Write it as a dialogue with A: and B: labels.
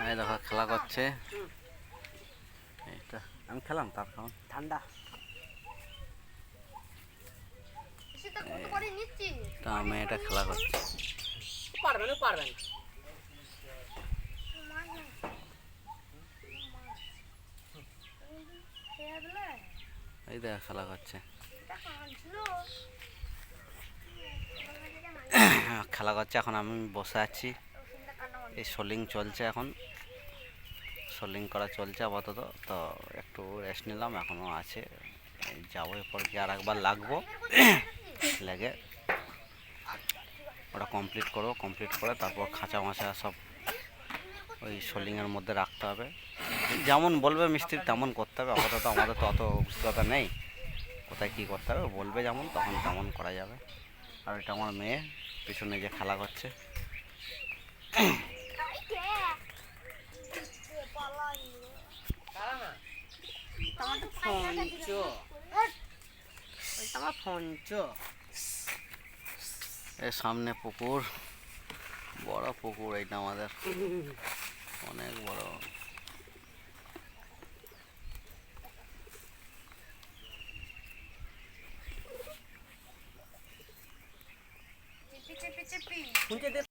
A: এই দেখো খেলা করছে। এইটা আমি খেলাম তার কারণ
B: ঠান্ডা
A: তা আমি এটা খেলা করছি।
B: পারবেন পারবেন
A: এই দেখো খেলা করছে। খেলা করছে এখন আমি বসে আছি। এই সোলিং চলছে, এখন সোলিং করা চলছে আপাতত। তো একটু রেস্ট নিলাম, এখনও আছে। যাবো এরপর কি আর একবার লাগবো, লেগে ওটা কমপ্লিট করবো। কমপ্লিট করে তারপর খাঁচা মাচা সব ওই সোলিংয়ের মধ্যে রাখতে হবে। যেমন বলবে মিস্ত্রি তেমন করতে হবে। আপাতত আমাদের তো অত অভিজ্ঞতা নেই, কোথায় কী করতে হবে বলবে যেমন, তখন তেমন করা যাবে। আর এটা আমার মেয়ে পিছনে যে খেলা করছে। এর সামনে পুকুর, বড় পুকুর এইটা আমাদের, অনেক বড়।
B: শুনছে